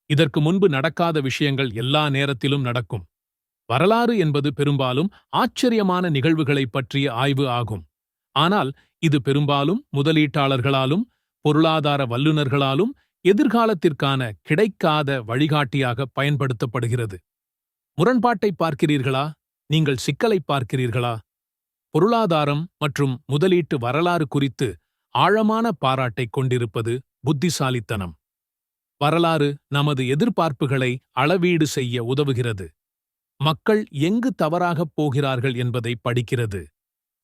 இதற்கு முன்பு நடக்காத விஷயங்கள் எல்லா நேரத்திலும் நடக்கும். வரலாறு என்பது பெரும்பாலும் ஆச்சரியமான நிகழ்வுகளைப் பற்றிய ஆய்வு ஆகும். ஆனால் இது பெரும்பாலும் முதலீட்டாளர்களாலும் பொருளாதார வல்லுநர்களாலும் எதிர்காலத்திற்கான கிடைக்காத வழிகாட்டியாக பயன்படுத்தப்படுகிறது. முரண்பாட்டை பார்க்கிறீர்களா? நீங்கள் சிக்கலை பார்க்கிறீர்களா? பொருளாதாரம் மற்றும் முதலீட்டு வரலாறு குறித்து ஆழமான பாராட்டைக் கொண்டிருப்பது புத்திசாலித்தனம். வரலாறு நமது எதிர்பார்ப்புகளை அளவீடு செய்ய உதவுகிறது. மக்கள் எங்கு தவறாகப் போகிறார்கள் என்பதை படிக்கிறது.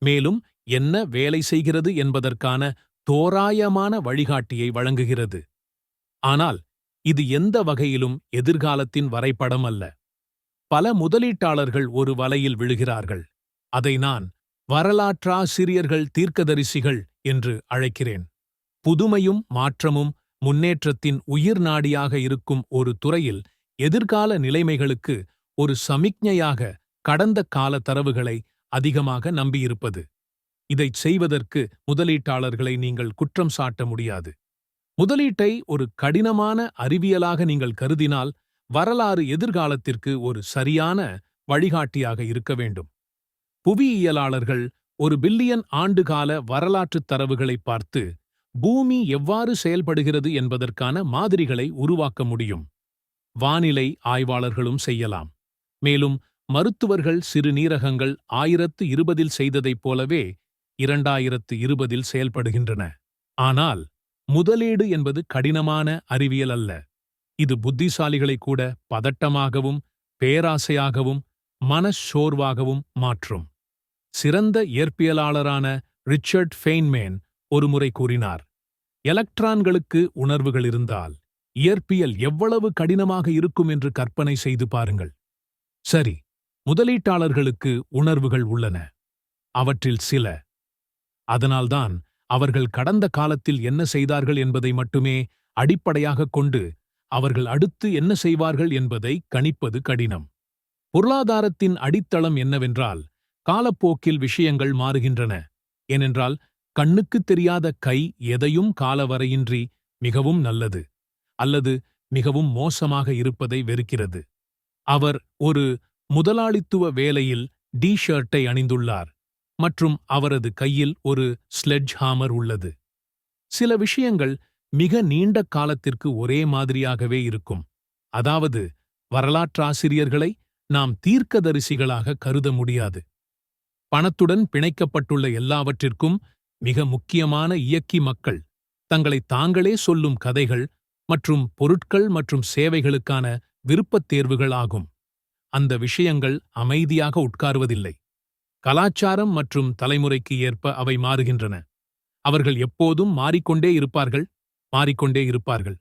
மேலும் என்ன வேலை செய்கிறது என்பதற்கான தோராயமான வழிகாட்டியை வழங்குகிறது. ஆனால் இது எந்த வகையிலும் எதிர்காலத்தின் வரைபடம் அல்ல. பல முதலீட்டாளர்கள் ஒரு வலையில் விழுகிறார்கள். அதை நான் வரலாற்றாசிரியர்கள் தீர்க்கதரிசிகள் என்று அழைக்கிறேன். புதுமையும் மாற்றமும் முன்னேற்றத்தின் உயிர்நாடியாக இருக்கும் ஒரு துறையில் எதிர்கால நிலைமைகளுக்கு ஒரு சமிக்ஞையாக கடந்த கால தரவுகளை அதிகமாக நம்பியிருப்பது. இதைச் செய்வதற்கு முதலீட்டாளர்களை நீங்கள் குற்றம் சாட்ட முடியாது. முதலீட்டை ஒரு கடினமான அறிவியலாக நீங்கள் கருதினால் வரலாறு எதிர்காலத்திற்கு ஒரு சரியான வழிகாட்டியாக இருக்க வேண்டும். புவியியலாளர்கள் 1 பில்லியன் ஆண்டுகால வரலாற்றுத் தரவுகளை பார்த்து பூமி எவ்வாறு செயல்படுகிறது என்பதற்கான மாதிரிகளை உருவாக்க முடியும். வானிலை ஆய்வாளர்களும் செய்யலாம். மேலும் மருத்துவர்கள் சிறுநீரகங்கள் 1020 செய்ததைப் போலவே 2020 செயல்படுகின்றன. ஆனால் முதலீடு என்பது கடினமான அறிவியல் அல்ல. இது புத்திசாலிகளை கூட பதட்டமாகவும் பேராசையாகவும் மனச்சோர்வாகவும் மாற்றும். சிறந்த இயற்பியலாளரான ரிச்சர்ட் ஃபெய்ன்மேன் ஒருமுறை கூறினார், எலக்ட்ரான்களுக்கு உணர்வுகள் இருந்தால் இயற்பியல் எவ்வளவு கடினமாக இருக்கும் என்று கற்பனை செய்து பாருங்கள். சரி, முதலீட்டாளர்களுக்கு உணர்வுகள் உள்ளன. அவற்றில் சில. அதனால்தான் அவர்கள் கடந்த காலத்தில் என்ன செய்தார்கள் என்பதை மட்டுமே அடிப்படையாகக் கொண்டு அவர்கள் அடுத்து என்ன செய்வார்கள் என்பதை கணிப்பது கடினம். பொருளாதாரத்தின் அடித்தளம் என்னவென்றால், காலப்போக்கில் விஷயங்கள் மாறுகின்றன. ஏனென்றால் கண்ணுக்குத் தெரியாத கை எதையும் காலவரையின்றி மிகவும் நல்லது அல்லது மிகவும் மோசமாக இருப்பதை வெறுக்கிறது. அவர் ஒரு முதலாளித்துவ வேலையில் டி-ஷர்ட்டை அணிந்துள்ளார் மற்றும் அவரது கையில் ஒரு ஸ்லெட்ஜ் ஹாமர் உள்ளது. சில விஷயங்கள் மிக நீண்ட காலத்திற்கு ஒரே மாதிரியாகவே இருக்கும். அதாவது வரலாற்றாசிரியர்களை நாம் தீர்க்கதரிசிகளாக கருத முடியாது. பணத்துடன் பிணைக்கப்பட்டுள்ள எல்லாவற்றிற்கும் மிக முக்கியமான இயக்கி மக்கள் தங்களை தாங்களே சொல்லும் கதைகள் மற்றும் பொருட்கள் மற்றும் சேவைகளுக்கான விருப்பத் தேர்வுகள் ஆகும். அந்த விஷயங்கள் அமைதியாக உட்காருவதில்லை. கலாச்சாரம் மற்றும் தலைமுறைக்கு ஏற்ப அவை மாறுகின்றன. அவர்கள் எப்போதும் மாறிக்கொண்டே இருப்பார்கள்.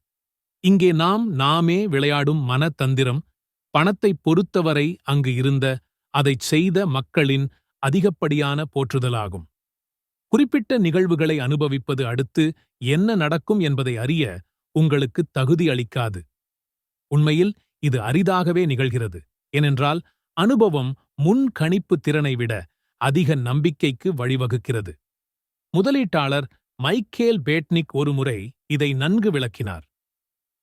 இங்கே நாமே விளையாடும் மனத்தந்திரம் பணத்தைப் பொறுத்தவரை அங்கு இருந்த அதைச் செய்த மக்களின் அதிகப்படியான போற்றுதலாகும். குறிப்பிட்ட நிகழ்வுகளை அனுபவிப்பது அடுத்து என்ன நடக்கும் என்பதை அறிய உங்களுக்கு தகுதி அளிக்காது. உண்மையில் இது அரிதாகவே நிகழ்கிறது. ஏனென்றால் அனுபவம் முன்கணிப்பு திறனை விட அதிக நம்பிக்கைக்கு வழிவகுக்கிறது. முதலீட்டாளர் மைக்கேல் பேட்னிக் ஒருமுறை இதை நன்கு விளக்கினார்.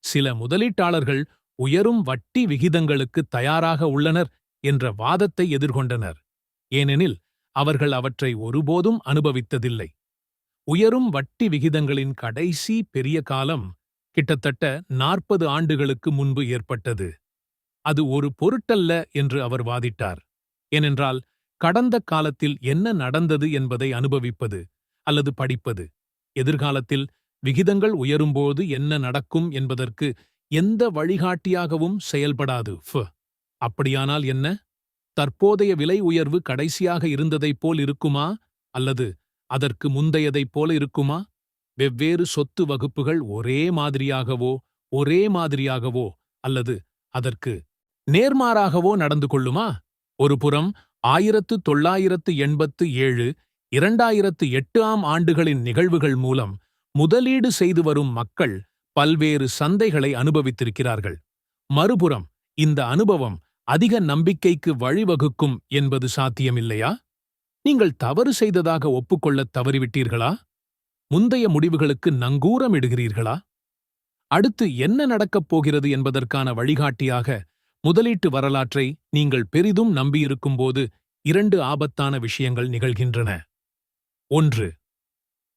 சில முதலீட்டாளர்கள் உயரும் வட்டி விகிதங்களுக்கு தயாராக உள்ளனர் என்ற வாதத்தை எதிர்கொண்டனர். ஏனெனில் அவர்கள் அவற்றை ஒருபோதும் அனுபவித்ததில்லை. உயரும் வட்டி விகிதங்களின் கடைசி பெரிய காலம் கிட்டத்தட்ட 40 ஆண்டுகளுக்கு முன்பு ஏற்பட்டது. அது ஒரு பொருட்டல்ல என்று அவர் வாதிட்டார். ஏனென்றால் கடந்த காலத்தில் என்ன நடந்தது என்பதை அனுபவிப்பது அல்லது படிப்பது எதிர்காலத்தில் விகிதங்கள் உயரும்போது என்ன நடக்கும் என்பதற்கு எந்த வழிகாட்டியாகவும் செயல்படாது. அப்படியானால் என்ன? தற்போதைய விலை உயர்வு கடைசியாக இருந்ததைப் போல் இருக்குமா அல்லது அதற்கு முந்தையதைப் போல இருக்குமா? வெவ்வேறு சொத்து வகுப்புகள் ஒரே மாதிரியாகவோ அல்லது அதற்கு நேர்மாறாகவோ நடந்து கொள்ளுமா? ஒருபுறம் 1987 2008 ஆண்டுகளின் நிகழ்வுகள் மூலம் முதலீடு செய்து வரும் மக்கள் பல்வேறு சந்தைகளை அனுபவித்திருக்கிறார்கள். மறுபுறம் இந்த அனுபவம் அதிக நம்பிக்கைக்கு வழிவகுக்கும் என்பது சாத்தியமில்லையா? நீங்கள் தவறு செய்ததாக ஒப்புக்கொள்ளத் தவறிவிட்டீர்களா? முந்தைய முடிவுகளுக்கு நங்கூரமிடுகிறீர்களா? அடுத்து என்ன நடக்கப் போகிறது என்பதற்கான வழிகாட்டியாக முதலீட்டு வரலாற்றை நீங்கள் பெரிதும் நம்பியிருக்கும்போது 2 ஆபத்தான விஷயங்கள் நிகழ்கின்றன. 1.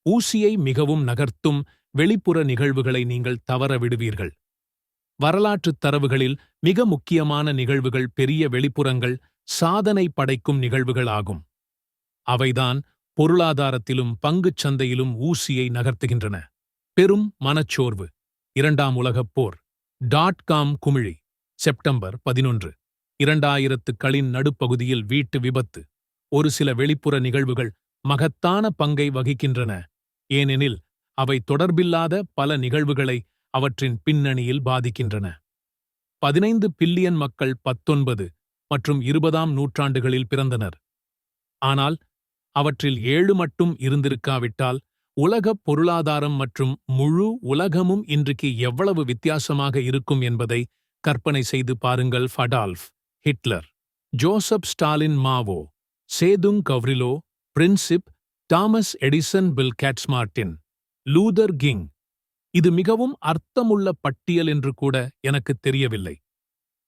ஊசியை மிகவும் நகர்த்தும் வெளிப்புற நிகழ்வுகளை நீங்கள் தவற விடுவீர்கள். வரலாற்றுத் தரவுகளில் மிக முக்கியமான நிகழ்வுகள் பெரிய வெளிப்புறங்கள், சாதனை படைக்கும் நிகழ்வுகள் ஆகும். அவைதான் பொருளாதாரத்திலும் பங்குச் சந்தையிலும் ஊசியை நகர்த்துகின்றன. பெரும் மனச்சோர்வு. 2ஆம் உலகப் போர். .com குமிழி. செப்டம்பர் 11, 2000களின் நடுப்பகுதியில் வீட்டு விபத்து. ஒரு சில வெளிப்புற நிகழ்வுகள் மகத்தான பங்கை வகிக்கின்றன, ஏனெனில் அவை தொடர்பில்லாத பல நிகழ்வுகளை அவற்றின் பின்னணியில் பாதிக்கின்றன. 15 பில்லியன் மக்கள் 19 மற்றும் 20ஆம் நூற்றாண்டுகளில் பிறந்தனர். ஆனால் அவற்றில் 7 மட்டும் இருந்திருக்காவிட்டால் உலகப் பொருளாதாரம் மற்றும் முழு உலகமும் இன்றைக்கு எவ்வளவு வித்தியாசமாக இருக்கும் என்பதை கற்பனை செய்து பாருங்கள். Adolf Hitler, Joseph Stalin, Mao Zedong, Gavrilo Princip, Thomas Edison, Bill Gates, Martin Luther King. இது மிகவும் அர்த்தமுள்ள பட்டியல் என்று கூட எனக்கு தெரியவில்லை.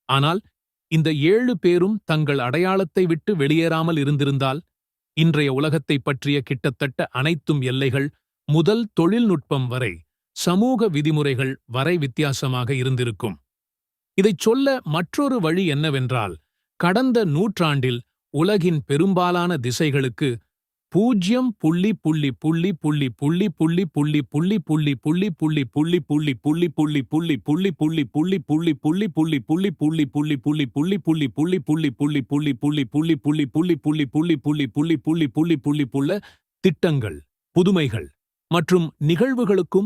ஆனால் இந்த 7 பேரும் தங்கள் அடையாளத்தை விட்டு வெளியேறாமல் இருந்திருந்தால் இன்றைய உலகத்தைப் பற்றிய கிட்டத்தட்ட அனைத்தும் எல்லைகள் முதல் தொழில்நுட்பம் வரை, சமூக விதிமுறைகள் வரை வித்தியாசமாக இருந்திருக்கும். இதைச் சொல்ல மற்றொரு வழி என்னவென்றால், கடந்த நூற்றாண்டில் உலகின் பெரும்பாலான திசைகளுக்கு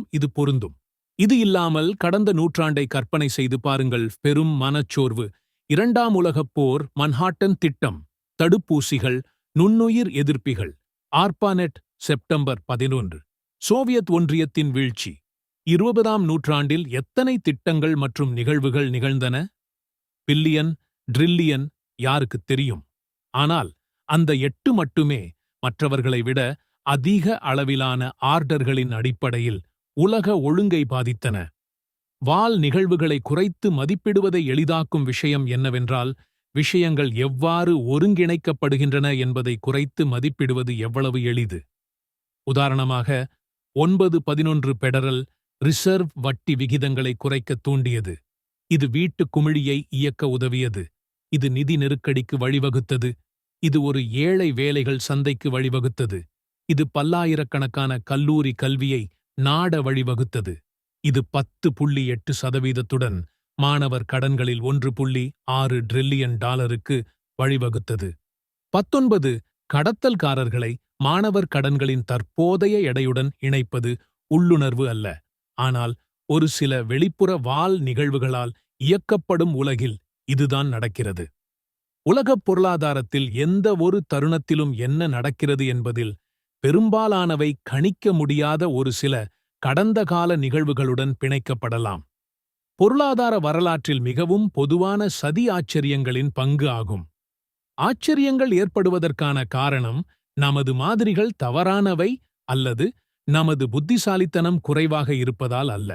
0.000000000000000000000000000000000000000000000000000000000000000000000000000000000000000000000000000000000000000000000000000000000000000000000000000000000000000000000000000000000000000000000000000000000000000000000000000000000000000000000000000000000000000000000000000000000000000000000000000000000000000000000000000000000000000000000000000000000000000000000000000000000000000000000000000000000000000000000000000000000000000000000000000000000000000000000000 இதில்லாமல் கடந்த நூற்றாண்டை கற்பனை செய்து பாருங்கள். பெரும் மனச்சோர்வு. 2ஆம் உலகப் போர், மன்ஹாட்டன் திட்டம், தடுப்பூசிகள், நுண்ணுயிர் எதிர்ப்பிகள், ஆர்பானெட், செப்டம்பர் 11, சோவியத் ஒன்றியத்தின் வீழ்ச்சி. 20ஆம் நூற்றாண்டில் எத்தனை திட்டங்கள் மற்றும் நிகழ்வுகள் நிகழ்ந்தன? பில்லியன், ட்ரில்லியன், யாருக்குத் தெரியும்? ஆனால் அந்த 8 மட்டுமே மற்றவர்களை விட அதிக அளவிலான ஆர்டர்களின் அடிப்படையில் உலக ஒழுங்கை பாதித்தன. வால் நிகழ்வுகளை குறைத்து மதிப்பிடுவதை எளிதாக்கும் விஷயம் என்னவென்றால், விஷயங்கள் எவ்வாறு ஒருங்கிணைக்கப்படுகின்றன என்பதை குறைத்து மதிப்பிடுவது எவ்வளவு எளிது. உதாரணமாக, 9-11 பெடரல் ரிசர்வ் வட்டி விகிதங்களை குறைக்கத் தூண்டியது. இது வீட்டு குமிழியை இயக்க உதவியது. இது நிதி நெருக்கடிக்கு வழிவகுத்தது. இது ஒரு ஏழை வேலைகள் சந்தைக்கு வழிவகுத்தது. இது பல்லாயிரக்கணக்கான கல்லூரி கல்வியை நாட வழிவகுத்தது. இது 10.8% மாணவர் கடன்களில் $1.6 டிரில்லியன் வழிவகுத்தது. 19 கடத்தல்காரர்களை மாணவர் கடன்களின் தற்போதைய எடையுடன் இணைப்பது உள்ளுணர்வு அல்ல, ஆனால் ஒரு சில வெளிப்புற வால் நிகழ்வுகளால் இயக்கப்படும் உலகில் இதுதான் நடக்கிறது. உலகப் பொருளாதாரத்தில் எந்த ஒரு தருணத்திலும் என்ன நடக்கிறது என்பதில் பெரும்பாலானவை கணிக்க முடியாத ஒரு சில கடந்த கால நிகழ்வுகளுடன் பிணைக்கப்படலாம். பொருளாதார வரலாற்றில் மிகவும் பொதுவான சதி ஆச்சரியங்களின் பங்கு ஆகும். ஆச்சரியங்கள் ஏற்படுவதற்கான காரணம் நமது மாதிரிகள் தவறானவை அல்லது நமது புத்திசாலித்தனம் குறைவாக இருப்பதால் அல்ல.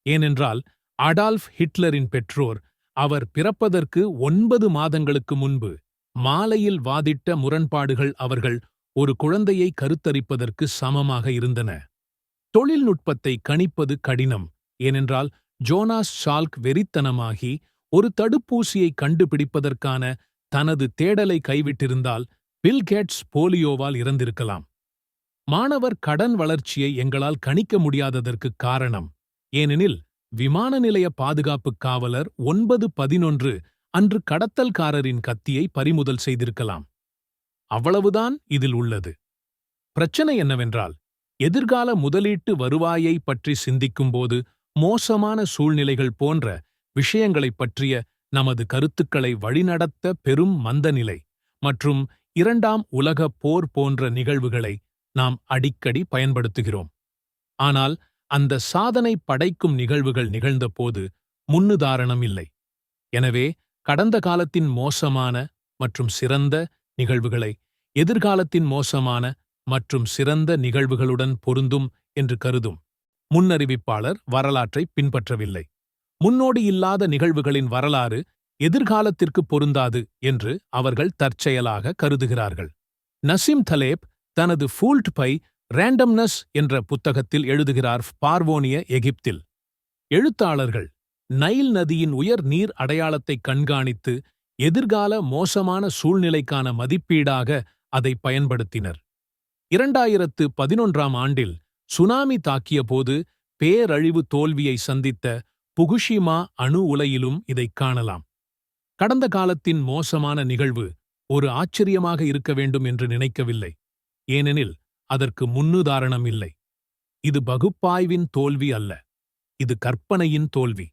ஏனென்றால் அடால்ஃப் ஹிட்லரின் பெற்றோர் அவர் பிறப்பதற்கு 9 மாதங்களுக்கு முன்பு மாலையில் வாதிட்ட முரண்பாடுகள் அவர்கள் ஒரு குழந்தையை கருத்தரிப்பதற்கு சமமாக இருந்தன. தொழில்நுட்பத்தை கணிப்பது கடினம், ஏனென்றால் ஜோனாஸ் சால்க் வெறித்தனமாகி ஒரு தடுப்பூசியை கண்டுபிடிப்பதற்கான தனது தேடலை கைவிட்டிருந்தால் பில் கேட்ஸ் போலியோவால் இறந்திருக்கலாம். மாணவர் கடன் வளர்ச்சியை எங்களால் கணிக்க முடியாததற்குக் காரணம், ஏனெனில் விமான நிலைய பாதுகாப்புக் காவலர் 9/11 அன்று கடத்தல்காரரின் கத்தியை பறிமுதல் செய்திருக்கலாம். அவ்வளவுதான் இதில் உள்ளது. பிரச்சனை என்னவென்றால், எதிர்கால முதலீட்டு வருவாயை பற்றி சிந்திக்கும்போது மோசமான சூழ்நிலைகள் போன்ற விஷயங்களைப் பற்றிய நமது கருத்துக்களை வழிநடத்த பெரும் மந்தநிலை மற்றும் 2ஆம் உலகப் போர் போன்ற நிகழ்வுகளை நாம் அடிக்கடி பயன்படுத்துகிறோம். ஆனால் அந்த சாதனை படைக்கும் நிகழ்வுகள் நிகழ்ந்தபோது முன்னுதாரணம் இல்லை. எனவே கடந்த காலத்தின் மோசமான மற்றும் சிறந்த நிகழ்வுகளை எதிர்காலத்தின் மோசமான மற்றும் சிறந்த நிகழ்வுகளுடன் பொருந்தும் என்று கருதும். முன்னறிவிப்பாளர் வரலாற்றை பின்பற்றவில்லை. முன்னோடி இல்லாத நிகழ்வுகளின் வரலாறு எதிர்காலத்திற்கு பொருந்தாது என்று அவர்கள் தற்செயலாக கருதுகிறார்கள். நசீம் தலேப் தனது ஃபூல்ட் பை ரேண்டம்னஸ் என்ற புத்தகத்தில் எழுதுகிறார். பார்வோனிய எகிப்தில் எழுத்தாளர்கள் நைல் நதியின் உயர் நீர் அடையாளத்தை கண்காணித்து எதிர்கால மோசமான சூழ்நிலைக்கான மதிப்பீடாக அதை பயன்படுத்தினர். 2011ஆம் ஆண்டில் சுனாமி தாக்கியபோது பேரழிவு தோல்வியை சந்தித்த புகுஷிமா அணு உலையிலும் இதைக் காணலாம். கடந்த காலத்தின் மோசமான நிகழ்வு ஒரு ஆச்சரியமாக இருக்க வேண்டும் என்று நினைக்கவில்லை, ஏனெனில் அதற்கு முன்னுதாரணம் இல்லை. இது பகுப்பாய்வின் தோல்வி அல்ல, இது கற்பனையின் தோல்வி.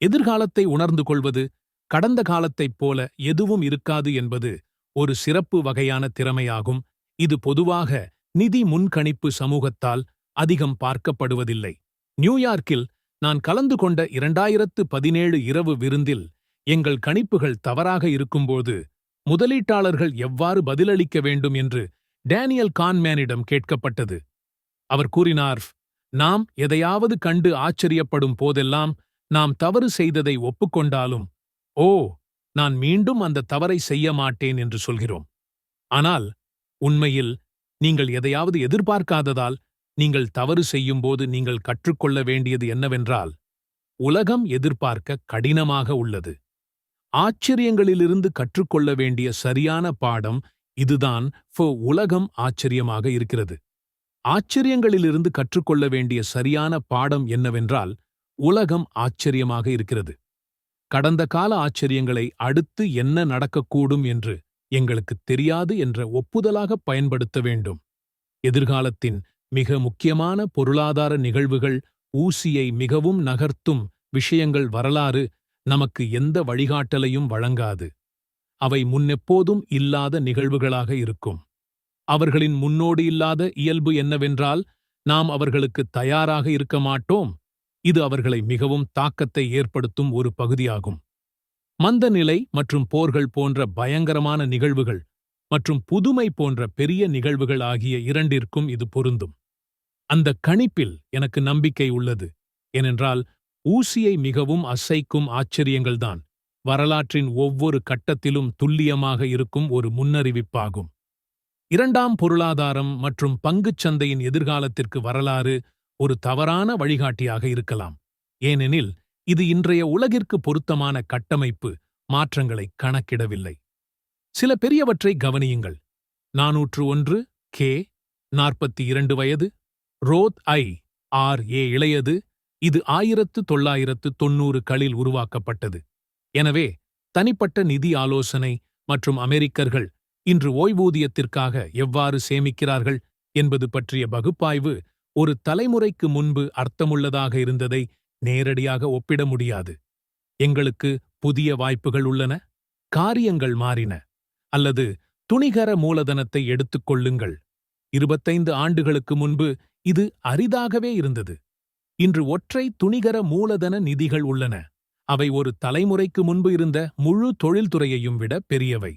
எதிர்காலத்தை உணர்ந்து கொள்வது கடந்த காலத்தைப் போல எதுவும் இருக்காது என்பது ஒரு சிறப்பு வகையான திறமையாகும். இது பொதுவாக நிதி முன்கணிப்பு சமூகத்தால் அதிகம் பார்க்கப்படுவதில்லை. நியூயார்க்கில் நான் கலந்து கொண்ட 2017 இரவு விருந்தில் எங்கள் கணிப்புகள் தவறாக இருக்கும்போது முதலீட்டாளர்கள் எவ்வாறு பதிலளிக்க வேண்டும் என்று டேனியல் கான்மேனிடம் கேட்கப்பட்டது. அவர் கூறினார், நாம் எதையாவது கண்டு ஆச்சரியப்படும் போதெல்லாம் நாம் தவறு செய்ததை ஒப்புக்கொண்டாலும், ஓ, நான் மீண்டும் அந்த தவறை செய்ய மாட்டேன் என்று சொல்கிறோம். ஆனால் உண்மையில் நீங்கள் எதையாவது எதிர்பார்க்காததால் நீங்கள் தவறு செய்யும்போது நீங்கள் கற்றுக்கொள்ள வேண்டியது என்னவென்றால், உலகம் எதிர்பார்க்க கடினமாக உள்ளது. ஆச்சரியங்களிலிருந்து கற்றுக்கொள்ள வேண்டிய சரியான பாடம் இதுதான். உலகம் ஆச்சரியமாக இருக்கிறது. ஆச்சரியங்களிலிருந்து கற்றுக்கொள்ள வேண்டிய சரியான பாடம் என்னவென்றால், உலகம் ஆச்சரியமாக இருக்கிறது. கடந்த கால ஆச்சரியங்களை அடுத்து என்ன நடக்கக்கூடும் என்று எங்களுக்குத் தெரியாது என்ற ஒப்புதலாக பயன்படுத்த வேண்டும். எதிர்காலத்தின் மிக முக்கியமான பொருளாதார நிகழ்வுகள், ஊசியை மிகவும் நகர்த்தும் விஷயங்கள் வரலாறு நமக்கு எந்த வழிகாட்டலையும் வழங்காது. அவை முன்னெப்போதும் இல்லாத நிகழ்வுகளாக இருக்கும். அவர்களின் முன்னோடியில்லாத இயல்பு என்னவென்றால், நாம் அவர்களுக்கு தயாராக இருக்க மாட்டோம். இது அவர்களை மிகவும் தாக்கத்தை ஏற்படுத்தும் ஒரு பகுதியாகும். மந்தநிலை மற்றும் போர்கள் போன்ற பயங்கரமான நிகழ்வுகள் மற்றும் புதுமை போன்ற பெரிய நிகழ்வுகள் ஆகிய இரண்டிற்கும் இது பொருந்தும். அந்த கணிப்பில் எனக்கு நம்பிக்கை உள்ளது, ஏனென்றால் ஊசியை மிகவும் அசைக்கும் ஆச்சரியங்கள்தான் வரலாற்றின் ஒவ்வொரு கட்டத்திலும் துல்லியமாக இருக்கும் ஒரு முன்னறிவிப்பாகும். இரண்டாம் பொருளாதாரம் மற்றும் பங்குச் சந்தையின் எதிர்காலத்திற்கு வரலாறு ஒரு தவறான வழிகாட்டியாக இருக்கலாம், ஏனெனில் இது இன்றைய உலகிற்கு பொருத்தமான கட்டமைப்பு மாற்றங்களை கணக்கிடவில்லை. சில பெரியவற்றை கவனியுங்கள். 401 கே 42 வயது, ரோத் ஐ.ஆர்.ஏ இளையது. இது 1990களில் உருவாக்கப்பட்டது. எனவே தனிப்பட்ட நிதி ஆலோசனை மற்றும் அமெரிக்கர்கள் இன்று ஓய்வூதியத்திற்காக எவ்வாறு சேமிக்கிறார்கள் என்பது பற்றிய பகுப்பாய்வு ஒரு தலைமுறைக்கு முன்பு அர்த்தமுள்ளதாக இருந்ததை நேரடியாக ஒப்பிட முடியாது. எங்களுக்கு புதிய வாய்ப்புகள் உள்ளன, காரியங்கள் மாறின. அல்லது துணிகர மூலதனத்தை எடுத்துக் கொள்ளுங்கள். 25 ஆண்டுகளுக்கு முன்பு இது அரிதாகவே இருந்தது. இன்று ஒற்றை துணிகர மூலதன நிதிகள் உள்ளன. அவை ஒரு தலைமுறைக்கு முன்பு இருந்த முழு தொழில்துறையையும் விட பெரியவை.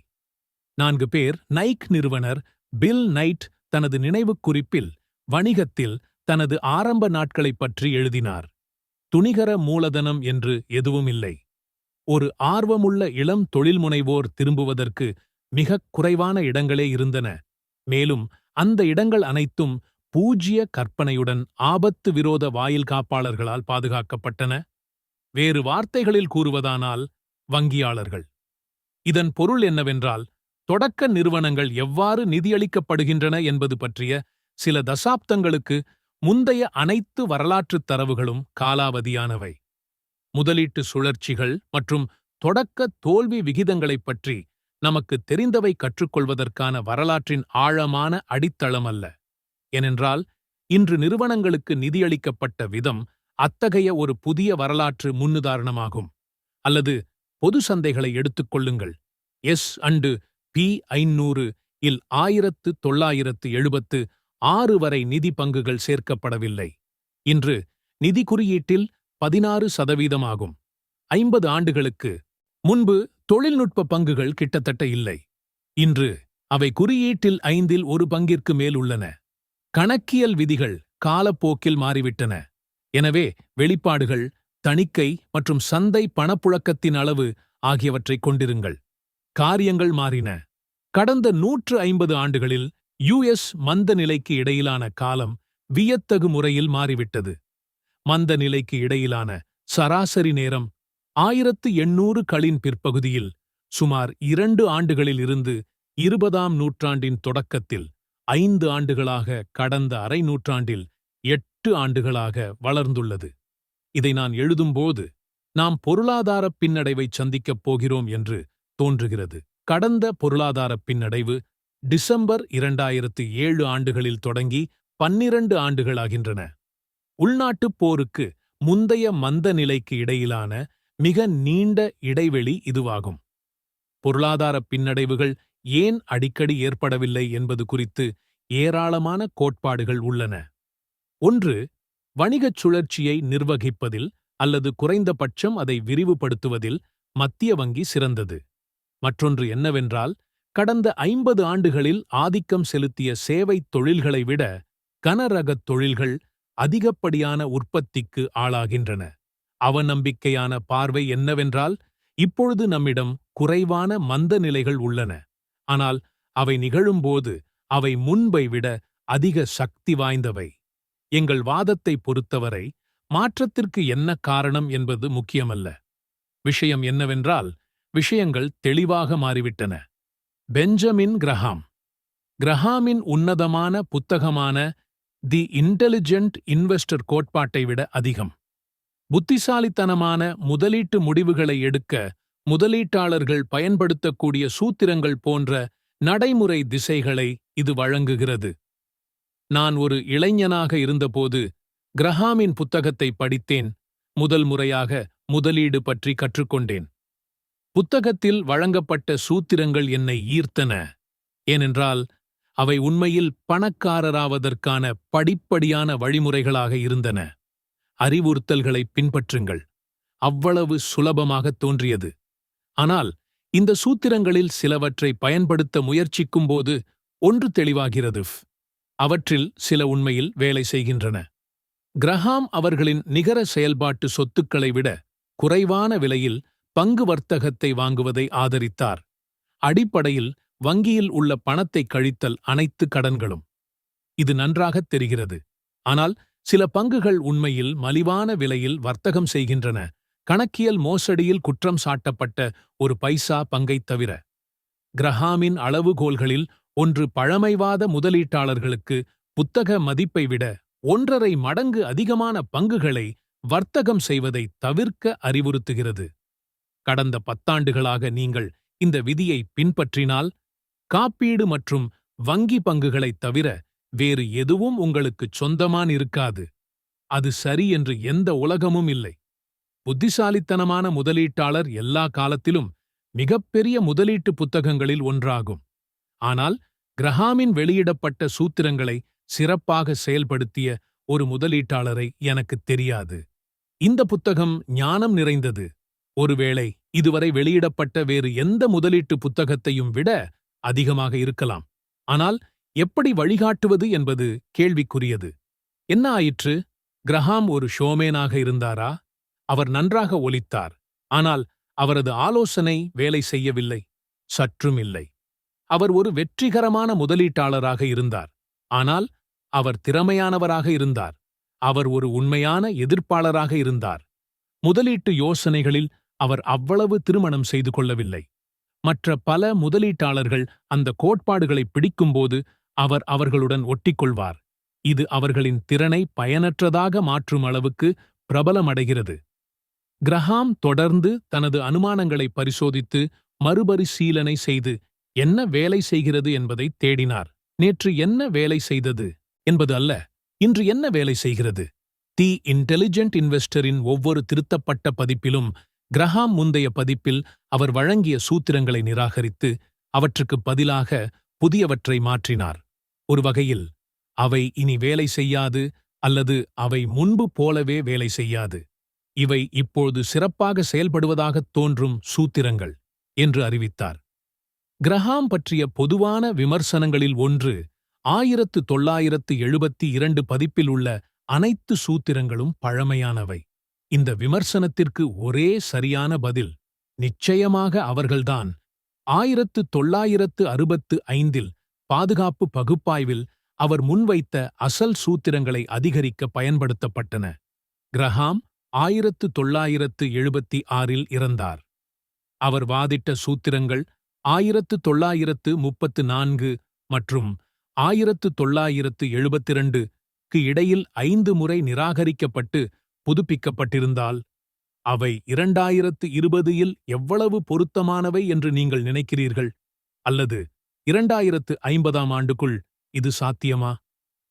4 பேர் நைக் நிறுவனர் பில் நைட் தனது நினைவுக் குறிப்பில் வணிகத்தில் தனது ஆரம்ப நாட்களைப் பற்றி எழுதினார். துணிகர மூலதனம் என்று எதுவும் இல்லை. ஒரு ஆர்வமுள்ள இளம் தொழில்முனைவோர் திரும்புவதற்கு மிகக் குறைவான இடங்களே இருந்தன, மேலும் அந்த இடங்கள் அனைத்தும் பூஜ்ய கற்பனையுடன் ஆபத்து விரோத வாயில் காப்பாளர்களால் பாதுகாக்கப்பட்டன. வேறு வார்த்தைகளில் கூறுவதானால், வங்கியாளர்கள். இதன் பொருள் என்னவென்றால், தொடக்க நிறுவனங்கள் எவ்வாறு நிதியளிக்கப்படுகின்றன என்பது பற்றிய சில தசாப்தங்களுக்கு முந்தைய அனைத்து வரலாற்றுத் தரவுகளும் காலாவதியானவை. முதலீட்டு சுழற்சிகள் மற்றும் தொடக்க தோல்வி விகிதங்களைப் பற்றி நமக்கு தெரிந்தவை கற்றுக்கொள்வதற்கான வரலாற்றின் ஆழமான அடித்தளம் அல்ல. ஏனென்றால் இன்று நிறுவனங்களுக்கு நிதியளிக்கப்பட்ட விதம் அத்தகைய ஒரு புதிய வரலாற்று முன்னுதாரணமாகும். அல்லது பொது சந்தைகளை எடுத்துக்கொள்ளுங்கள். S&P 500 இல் 1976 வரை நிதி பங்குகள் சேர்க்கப்படவில்லை. இன்று நிதி குறியீட்டில் 16% ஆகும். 50 ஆண்டுகளுக்கு முன்பு தொழில்நுட்ப பங்குகள் கிட்டத்தட்ட இல்லை. இன்று அவை குறியீட்டில் 5 1 பங்கிற்கு மேல் உள்ளன. கணக்கியல் விதிகள் காலப்போக்கில் மாறிவிட்டன. எனவே வெளிப்பாடுகள், தணிக்கை மற்றும் சந்தை பணப்புழக்கத்தின் அளவு ஆகியவற்றைக் கொண்டிருங்கள். காரியங்கள் மாறின. கடந்த 150 ஆண்டுகளில் யுஎஸ் மந்த நிலைக்கு இடையிலான காலம் வியத்தகு முறையில் மாறிவிட்டது. மந்த நிலைக்கு இடையிலான சராசரி நேரம் 1800களின் பிற்பகுதியில் சுமார் 2 ஆண்டுகளில் இருந்து 20ஆம் நூற்றாண்டின் தொடக்கத்தில் 5 ஆண்டுகளாக கடந்த அரை நூற்றாண்டில் 8 ஆண்டுகளாக வளர்ந்துள்ளது. இதை நான் எழுதும்போது நாம் பொருளாதார பின்னடைவைச் சந்திக்கப் போகிறோம் என்று தோன்றுகிறது. கடந்த பொருளாதார பின்னடைவு டிசம்பர் 2007 ஆண்டுகளில் தொடங்கி 12 ஆண்டுகளாகின்றன. உள்நாட்டுப் போருக்கு முந்தைய மந்த நிலைக்கு இடையிலான மிக நீண்ட இடைவெளி இதுவாகும். பொருளாதார பின்னடைவுகள் ஏன் அடிக்கடி ஏற்படவில்லை என்பது குறித்து ஏராளமான கோட்பாடுகள் உள்ளன. ஒன்று, வணிகச் சுழற்சியை நிர்வகிப்பதில் அல்லது குறைந்தபட்சம் அதை விரிவுபடுத்துவதில் மத்திய வங்கி சிறந்தது. மற்றொன்று என்னவென்றால், கடந்த 50 ஆண்டுகளில் ஆதிக்கம் செலுத்திய சேவைத் தொழில்களை விட கனரகத் தொழில்கள் அதிகப்படியான உற்பத்திக்கு ஆளாகின்றன. அவநம்பிக்கையான பார்வை என்னவென்றால், இப்பொழுது நம்மிடம் குறைவான மந்த நிலைகள் உள்ளன, ஆனால் அவை நிகழும்போது அவை முன்பை விட அதிக சக்தி வாய்ந்தவை. எங்கள் வாதத்தை பொறுத்தவரை மாற்றத்திற்கு என்ன காரணம் என்பது முக்கியமல்ல. விஷயம் என்னவென்றால், விஷயங்கள் தெளிவாக மாறிவிட்டன. Benjamin Graham. கிரஹாமின் உன்னதமான புத்தகமான தி இன்டெலிஜென்ட் இன்வெஸ்டர் கோட்பாட்டை விட அதிகம். புத்திசாலித்தனமான முதலீட்டு முடிவுகளை எடுக்க முதலீட்டாளர்கள் பயன்படுத்தக்கூடிய சூத்திரங்கள் போன்ற நடைமுறை திசைகளை இது வழங்குகிறது. நான் ஒரு இளைஞனாக இருந்தபோது கிரஹாமின் புத்தகத்தை படித்தேன். முதல் முறையாக முதலீடு பற்றி கற்றுக்கொண்டேன். புத்தகத்தில் வழங்கப்பட்ட சூத்திரங்கள் என்னை ஈர்த்தன. ஏனென்றால் அவை உண்மையில் பணக்காரராவதற்கான படிப்படியான வழிமுறைகளாக இருந்தன. அறிவுறுத்தல்களை பின்பற்றுங்கள். அவ்வளவு சுலபமாகத் தோன்றியது. ஆனால் இந்த சூத்திரங்களில் சிலவற்றை பயன்படுத்த முயற்சிக்கும்போது ஒன்று தெளிவாகிறது. அவற்றில் சில உண்மையில் வேலை செய்கின்றன. கிரஹாம் அவர்களின் நிகர செயல்பாட்டு சொத்துக்களை விட குறைவான விலையில் பங்கு வர்த்தகத்தை வாங்குவதை ஆதரித்தார். அடிப்படையில் வங்கியில் உள்ள பணத்தை கழித்தல் அனைத்து கடன்களும். இது நன்றாகத் தெரிகிறது. ஆனால் சில பங்குகள் உண்மையில் மலிவான விலையில் வர்த்தகம் செய்கின்றன, கணக்கியல் மோசடியில் குற்றம் சாட்டப்பட்ட ஒரு பைசா பங்கைத் தவிர. கிரஹாமின் அளவுகோல்களில் ஒன்று பழமைவாத முதலீட்டாளர்களுக்கு புத்தக மதிப்பை விட 1.5 மடங்கு அதிகமான பங்குகளை வர்த்தகம் செய்வதை தவிர்க்க அறிவுறுத்துகிறது. கடந்த 10 ஆண்டுகளாக நீங்கள் இந்த விதியை பின்பற்றினால், காப்பீடு மற்றும் வங்கி பங்குகளைத் தவிர வேறு எதுவும் உங்களுக்குச் சொந்தமான் இருக்காது. அது சரி என்று எந்த உலகமும் இல்லை. புத்திசாலித்தனமான முதலீட்டாளர் எல்லா காலத்திலும் மிகப்பெரிய முதலீட்டு புத்தகங்களில் ஒன்றாகும். ஆனால் கிரஹாமின் வெளியிடப்பட்ட சூத்திரங்களை சிறப்பாக செயல்படுத்திய ஒரு முதலீட்டாளரை எனக்குத் தெரியாது. இந்த புத்தகம் ஞானம் நிறைந்தது. ஒருவேளை இதுவரை வெளியிடப்பட்ட வேறு எந்த முதலீட்டு புத்தகத்தையும் விட அதிகமாக இருக்கலாம். ஆனால் எப்படி வழிகாட்டுவது என்பது கேள்விக்குரியது. என்ன ஆயிற்று? கிரஹாம் ஒரு ஷோமேனாக இருந்தாரா? அவர் நன்றாக ஒலித்தார், ஆனால் அவரது ஆலோசனை வேலை செய்யவில்லை. சற்றும் இல்லை. அவர் ஒரு வெற்றிகரமான முதலீட்டாளராக இருந்தார், ஆனால் அவர் திறமையானவராக இருந்தார். அவர் ஒரு உண்மையான எதிர்ப்பாளராக இருந்தார். முதலீட்டு யோசனைகளில் அவர் அவ்வளவு திருமணம் செய்து கொள்ளவில்லை. மற்ற பல முதலீட்டாளர்கள் அந்த கோட்பாடுகளை பிடிக்கும்போது அவர் அவர்களுடன் ஒட்டிக்கொள்வார். இது அவர்களின் திறனை பயனற்றதாக மாற்றும் அளவுக்கு பிரபலமடைகிறது. கிரஹாம் தொடர்ந்து தனது அனுமானங்களை பரிசோதித்து மறுபரிசீலனை செய்து என்ன வேலை செய்கிறது என்பதை தேடினார். நேற்று என்ன வேலை செய்தது என்பது அல்ல, இன்று என்ன வேலை செய்கிறது. தி இன்டெலிஜென்ட் இன்வெஸ்டரின் ஒவ்வொரு திருத்தப்பட்ட பதிப்பிலும் கிரஹாம் முந்தைய பதிப்பில் அவர் வழங்கிய சூத்திரங்களை நிராகரித்து அவற்றுக்கு பதிலாக புதியவற்றை மாற்றினார். ஒரு வகையில் அவை இனி வேலை செய்யாது, அல்லது அவை முன்பு போலவே வேலை செய்யாது. இவை இப்போது சிறப்பாக செயல்படுவதாகத் தோன்றும் சூத்திரங்கள் என்று அறிவித்தார். கிரஹாம் பற்றிய பொதுவான விமர்சனங்களில் ஒன்று 1972 பதிப்பில் உள்ள அனைத்து சூத்திரங்களும் பழமையானவை. இந்த விமர்சனத்திற்கு ஒரே சரியான பதில் நிச்சயமாக அவர்கள்தான் 1965இல் பாதுகாப்பு பகுப்பாய்வில் அவர் முன்வைத்த அசல் சூத்திரங்களை அதிகரிக்க பயன்படுத்தப்பட்டன. கிரஹாம் 1976இல் இறந்தார். அவர் வாதிட்ட சூத்திரங்கள் 1934 மற்றும் 1972க்கு இடையில் 5 முறை நிராகரிக்கப்பட்டு புதுப்பிக்கப்பட்டிருந்தால், அவை 2020இல் எவ்வளவு பொருத்தமானவை என்று நீங்கள் நினைக்கிறீர்கள்? அல்லது 2050ஆம் ஆண்டுக்குள் இது சாத்தியமா?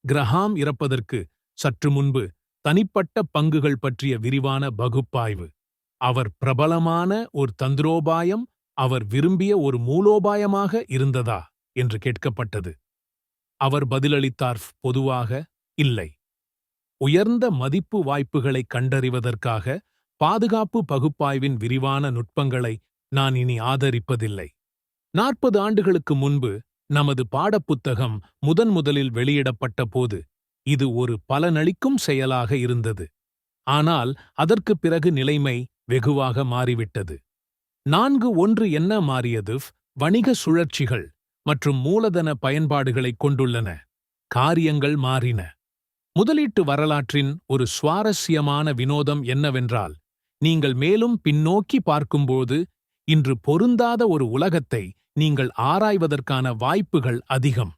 கிரஹாம் இறப்பதற்கு சற்று முன்பு தனிப்பட்ட பங்குகள் பற்றிய விரிவான பகுப்பாய்வு, அவர் பிரபலமான ஒரு தந்திரோபாயம் அவர் விரும்பிய ஒரு மூலோபாயமாக இருந்ததா என்று கேட்கப்பட்டது. அவர் பதிலளித்தார், பொதுவாக இல்லை. உயர்ந்த மதிப்பு வாய்ப்புகளை கண்டறிவதற்காக பாதுகாப்பு பகுப்பாய்வின் விரிவான நுட்பங்களை நான் இனி ஆதரிப்பதில்லை. 40 ஆண்டுகளுக்கு முன்பு நமது பாடப்புத்தகம் முதலில் வெளியிடப்பட்ட போது இது ஒரு பலனளிக்கும் செயலாக இருந்தது. ஆனால் அதற்குப் பிறகு நிலைமை வெகுவாக மாறிவிட்டது. 4.1 என்ன மாறியது? வணிக சுழற்சிகள் மற்றும் மூலதன பயன்பாடுகளைக் கொண்டுள்ளன. காரியங்கள் மாறின. முதலீட்டு வரலாற்றின் ஒரு சுவாரஸ்யமான வினோதம் என்னவென்றால், நீங்கள் மேலும் பின்னோக்கி பார்க்கும்போது இன்று பொருந்தாத ஒரு உலகத்தை நீங்கள் ஆராய்வதற்கான வாய்ப்புகள் அதிகம்.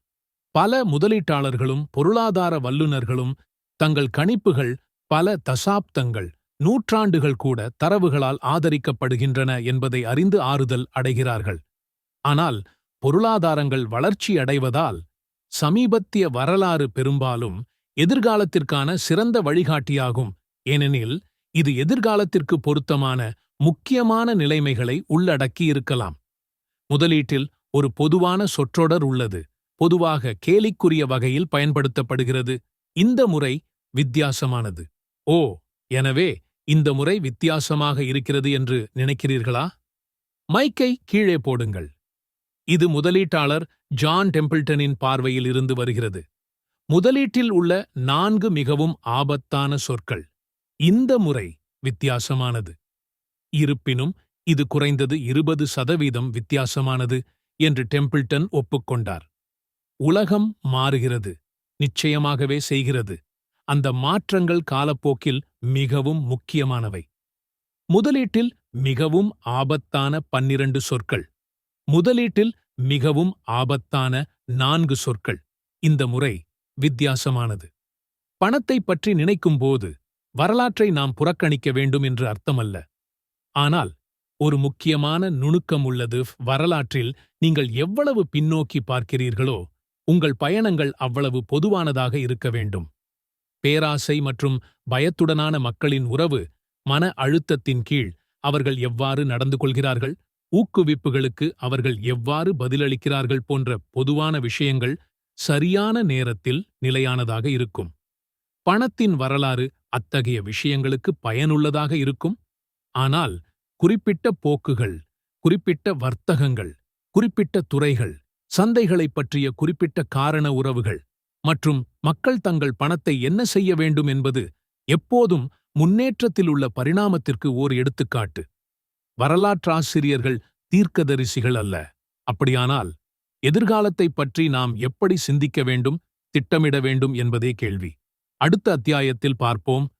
பல முதலீட்டாளர்களும் பொருளாதார வல்லுநர்களும் தங்கள் கணிப்புகள் பல தசாப்தங்கள், நூற்றாண்டுகள் கூட தரவுகளால் ஆதரிக்கப்படுகின்றன என்பதை அறிந்து ஆறுதல் அடைகிறார்கள். ஆனால் பொருளாதாரங்கள் வளர்ச்சியடைவதால் சமீபத்திய வரலாறு பெரும்பாலும் எதிர்காலத்திற்கான சிறந்த வழிகாட்டியாகும். ஏனெனில் இது எதிர்காலத்திற்கு பொருத்தமான முக்கியமான நிலைமைகளை உள்ளடக்கியிருக்கலாம். முதலீட்டில் ஒரு பொதுவான சொற்றொடர் உள்ளது. பொதுவாக கேலிக்குரிய வகையில் பயன்படுத்தப்படுகிறது. இந்த முறை வித்தியாசமானது. ஓ, எனவே இந்த முறை வித்தியாசமாக இருக்கிறது என்று நினைக்கிறீர்களா? மைக்கை கீழே போடுங்கள். இது முதலீட்டாளர் ஜான் டெம்பிள்டனின் பார்வையில் இருந்து வருகிறது. முதலீட்டில் உள்ள 4 மிகவும் ஆபத்தான சொற்கள். இந்த முறை வித்தியாசமானது. இருப்பினும் இது குறைந்தது 20% வித்தியாசமானது என்று டெம்பிள்டன் ஒப்புக்கொண்டார். உலகம் மாறுகிறது, நிச்சயமாகவே செய்கிறது. அந்த மாற்றங்கள் காலப்போக்கில் மிகவும் முக்கியமானவை. முதலீட்டில் மிகவும் ஆபத்தான 12 சொற்கள். முதலீட்டில் மிகவும் ஆபத்தான 4 சொற்கள். இந்த முறை வித்தியாசமானது. பணத்தை பற்றி நினைக்கும்போது வரலாற்றை நாம் புறக்கணிக்க வேண்டும் என்று அர்த்தமல்ல. ஆனால் ஒரு முக்கியமான நுணுக்கம் உள்ளது. வரலாற்றில் நீங்கள் எவ்வளவு பின்னோக்கி பார்க்கிறீர்களோ உங்கள் பயணங்கள் அவ்வளவு பொதுவானதாக இருக்க வேண்டும். பேராசை மற்றும் பயத்துடனான மக்களின் உறவு, மன அழுத்தத்தின் கீழ் அவர்கள் எவ்வாறு நடந்து கொள்கிறார்கள், ஊக்குவிப்புகளுக்கு அவர்கள் எவ்வாறு பதிலளிக்கிறார்கள் போன்ற பொதுவான விஷயங்கள் சரியான நேரத்தில் நிலையானதாக இருக்கும். பணத்தின் வரலாறு அத்தகைய விஷயங்களுக்கு பயனுள்ளதாக இருக்கும். ஆனால் குறிப்பிட்ட போக்குகள், குறிப்பிட்ட வர்த்தகங்கள், குறிப்பிட்ட துறைகள், சந்தைகளைப் பற்றிய குறிப்பிட்ட காரண உறவுகள் மற்றும் மக்கள் தங்கள் பணத்தை என்ன செய்ய வேண்டும் என்பது எப்போதும் முன்னேற்றத்தில் உள்ள பரிணாமத்திற்கு ஓர் எடுத்துக்காட்டு. வரலாற்றாசிரியர்கள் தீர்க்கதரிசிகள் அல்ல. அப்படியானால் எதிர்காலத்தைப் பற்றி நாம் எப்படி சிந்திக்க வேண்டும், திட்டமிட வேண்டும் என்பதே கேள்வி. அடுத்த அத்தியாயத்தில் பார்ப்போம்.